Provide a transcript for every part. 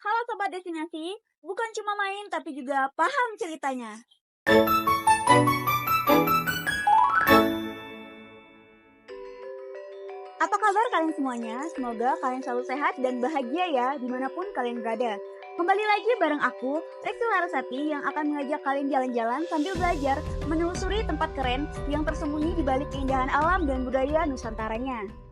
Halo Sobat Destinasi, bukan cuma main tapi juga paham ceritanya. Apa kabar kalian semuanya? Semoga kalian selalu sehat dan bahagia ya dimanapun kalian berada. Kembali lagi bareng aku, Reksi Larasati yang akan mengajak kalian jalan-jalan sambil belajar menelusuri tempat keren yang tersembunyi di balik keindahan alam dan budaya Nusantaranya.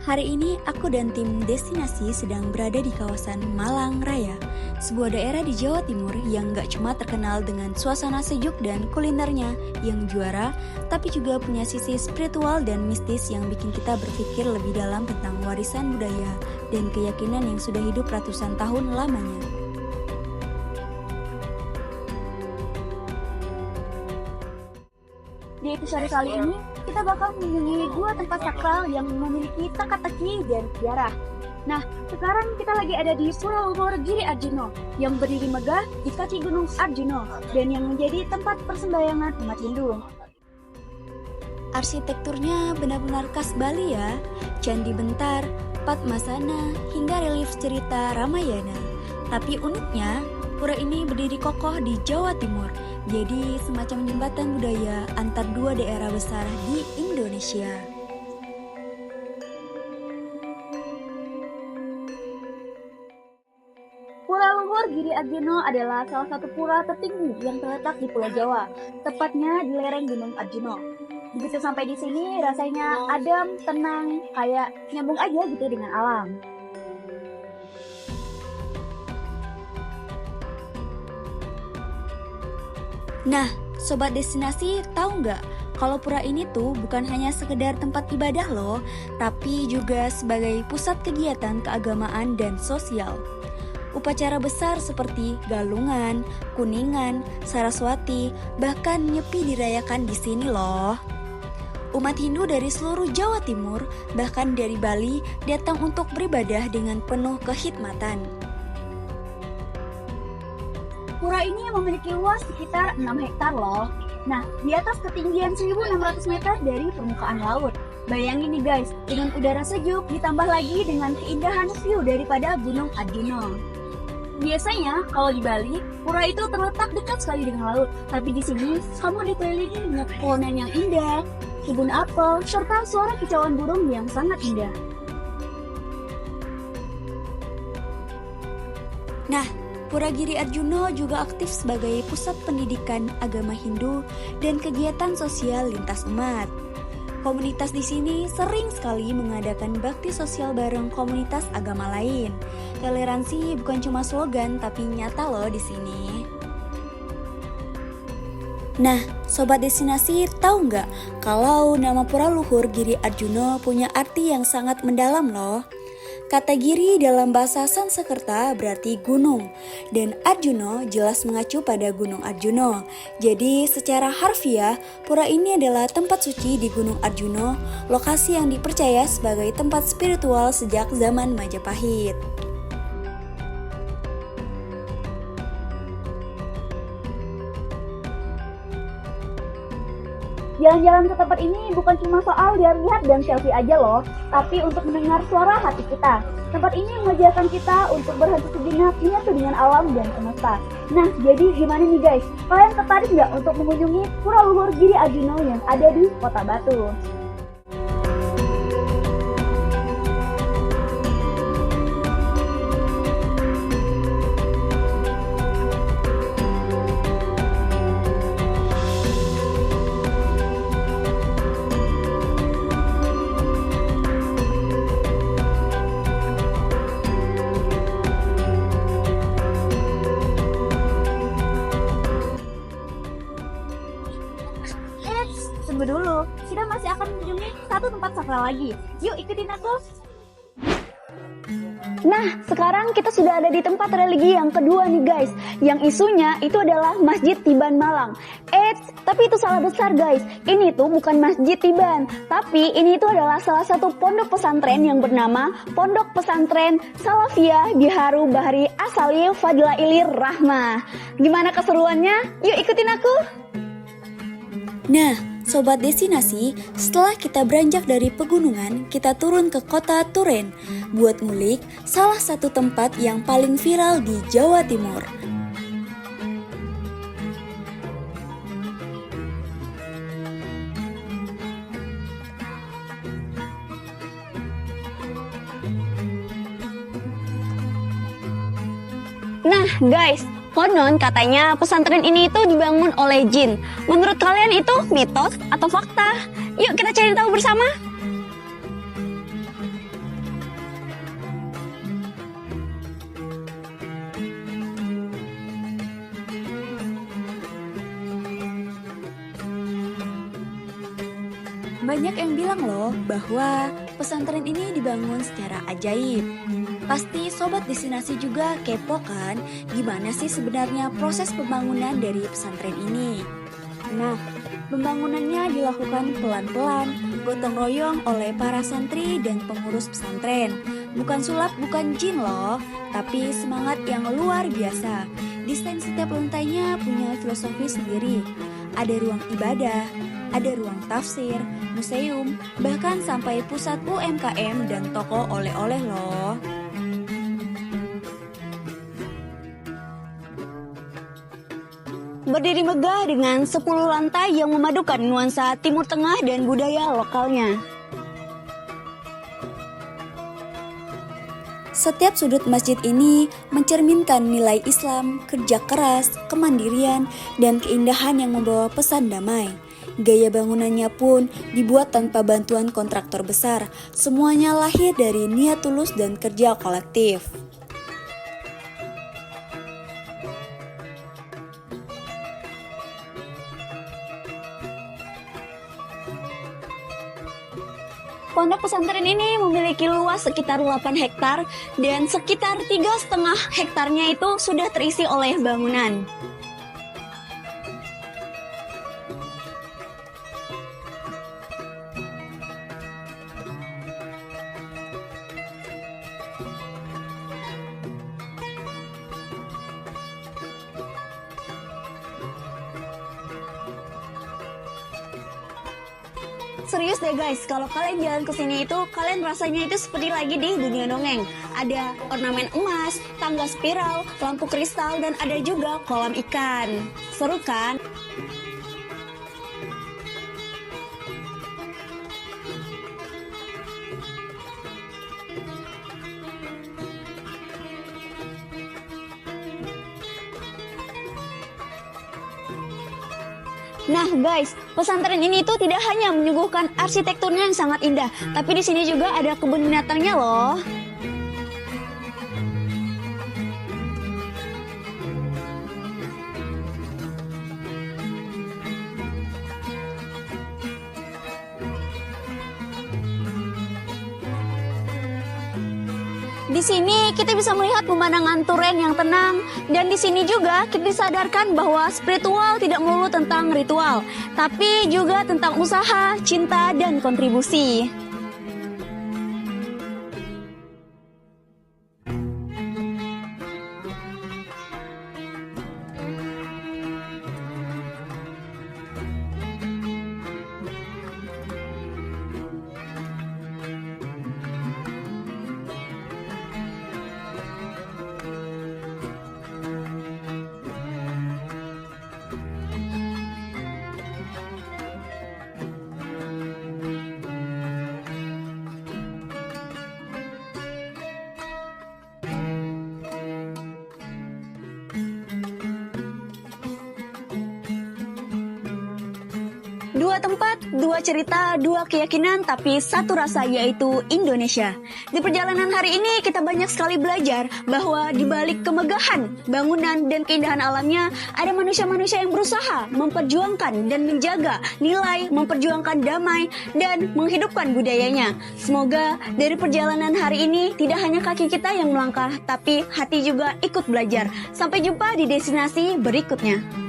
Hari ini aku dan tim destinasi sedang berada di kawasan Malang Raya, sebuah daerah di Jawa Timur yang gak cuma terkenal dengan suasana sejuk dan kulinernya yang juara, tapi juga punya sisi spiritual dan mistis yang bikin kita berpikir lebih dalam tentang warisan budaya dan keyakinan yang sudah hidup ratusan tahun lamanya. Di episode kali ini, kita bakal mengunjungi dua tempat sakral yang memiliki teka-teki dan sejarah. Nah, sekarang kita lagi ada di Pura Luhur Giri Arjuna yang berdiri megah di kaki Gunung Arjuna dan yang menjadi tempat persembahyangan umat Hindu. Arsitekturnya benar-benar khas Bali ya, Candi Bentar, Padmasana, hingga relief cerita Ramayana. Tapi uniknya, pura ini berdiri kokoh di Jawa Timur, jadi semacam jembatan budaya antar dua daerah besar di Indonesia. Pura Luhur Giri Arjuna adalah salah satu pura tertinggi yang terletak di Pulau Jawa, tepatnya di lereng Gunung Arjuna. Begitu sampai di sini, rasanya adem, tenang, kayak nyambung aja gitu dengan alam. Nah, Sobat Destinasi tahu nggak kalau pura ini tuh bukan hanya sekedar tempat ibadah loh, tapi juga sebagai pusat kegiatan keagamaan dan sosial. Upacara besar seperti Galungan, Kuningan, Saraswati, bahkan Nyepi dirayakan di sini loh. Umat Hindu dari seluruh Jawa Timur, bahkan dari Bali, datang untuk beribadah dengan penuh kehikmatan. Pura ini memiliki luas sekitar 6 hektar loh. Nah, di atas ketinggian 1.600 meter dari permukaan laut. Bayangin nih guys, dengan udara sejuk ditambah lagi dengan keindahan view daripada Gunung Arjuna. Biasanya kalau di Bali, pura itu terletak dekat sekali dengan laut. Tapi di sini, kamu dikelilingi dengan pepohonan yang indah, kebun apel, serta suara kicauan burung yang sangat indah. Nah, Pura Giri Arjuna juga aktif sebagai pusat pendidikan agama Hindu dan kegiatan sosial lintas umat. Komunitas di sini sering sekali mengadakan bakti sosial bareng komunitas agama lain. Toleransi bukan cuma slogan tapi nyata loh di sini. Nah, Sobat Destinasi tahu nggak kalau nama Pura Luhur Giri Arjuna punya arti yang sangat mendalam loh. Kata Giri dalam bahasa Sanskerta berarti gunung, dan Arjuna jelas mengacu pada Gunung Arjuna. Jadi secara harfiah, pura ini adalah tempat suci di Gunung Arjuna, lokasi yang dipercaya sebagai tempat spiritual sejak zaman Majapahit. Jalan-jalan ke tempat ini bukan cuma soal lihat-lihat dan selfie aja loh, tapi untuk mendengar suara hati kita. Tempat ini mengajarkan kita untuk berhenti sejenak menyatu dengan alam dan semesta. Nah, jadi gimana nih guys? Kalian tertarik nggak untuk mengunjungi Pura Luhur Giri Arjuna yang ada di Kota Batu? Tunggu dulu, kita masih akan mengunjungi satu tempat sakral lagi. Yuk ikutin aku. Nah, sekarang kita sudah ada di tempat religi yang kedua nih guys. Yang isunya itu adalah Masjid Tiban Malang. Tapi itu salah besar guys. Ini tuh bukan Masjid Tiban, tapi ini itu adalah salah satu pondok pesantren yang bernama Pondok Pesantren Salafiyah Biharu Bahri Asali Fadlailir Rahmah. Gimana keseruannya? Yuk ikutin aku. Nah, Sobat Destinasi, setelah kita beranjak dari pegunungan, kita turun ke kota Turen buat ngulik salah satu tempat yang paling viral di Jawa Timur. Nah guys, konon katanya pesantren ini itu dibangun oleh jin. Menurut kalian itu mitos atau fakta? Yuk kita cari tahu bersama. Banyak yang bilang loh bahwa pesantren ini dibangun secara ajaib. Pasti sobat destinasi juga kepo kan gimana sih sebenarnya proses pembangunan dari pesantren ini. Nah, pembangunannya dilakukan pelan-pelan, gotong royong oleh para santri dan pengurus pesantren. Bukan sulap, bukan jin loh, tapi semangat yang luar biasa. Desain setiap lantainya punya filosofi sendiri. Ada ruang ibadah, ada ruang tafsir, museum, bahkan sampai pusat UMKM dan toko oleh-oleh loh. Berdiri megah dengan 10 lantai yang memadukan nuansa Timur Tengah dan budaya lokalnya. Setiap sudut masjid ini mencerminkan nilai Islam, kerja keras, kemandirian, dan keindahan yang membawa pesan damai. Gaya bangunannya pun dibuat tanpa bantuan kontraktor besar. Semuanya lahir dari niat tulus dan kerja kolektif. Pondok pesantren ini memiliki luas sekitar 8 hektar dan sekitar 3,5 hektarnya itu sudah terisi oleh bangunan. Serius deh guys, kalau kalian jalan ke sini itu kalian rasanya itu seperti lagi di dunia dongeng. Ada ornamen emas, tangga spiral, lampu kristal, dan ada juga kolam ikan. Seru kan? Nah guys, pesantren ini tuh tidak hanya menyuguhkan arsitekturnya yang sangat indah, tapi di sini juga ada kebun binatangnya loh. Di sini kita bisa melihat pemandangan Turen yang tenang, dan di sini juga kita disadarkan bahwa spiritual tidak melulu tentang ritual, tapi juga tentang usaha, cinta, dan kontribusi. Dua tempat, dua cerita, dua keyakinan, tapi satu rasa, yaitu Indonesia. Di perjalanan hari ini kita banyak sekali belajar bahwa di balik kemegahan, bangunan, dan keindahan alamnya, ada manusia-manusia yang berusaha memperjuangkan dan menjaga nilai, memperjuangkan damai, dan menghidupkan budayanya. Semoga dari perjalanan hari ini tidak hanya kaki kita yang melangkah, tapi hati juga ikut belajar. Sampai jumpa di destinasi berikutnya.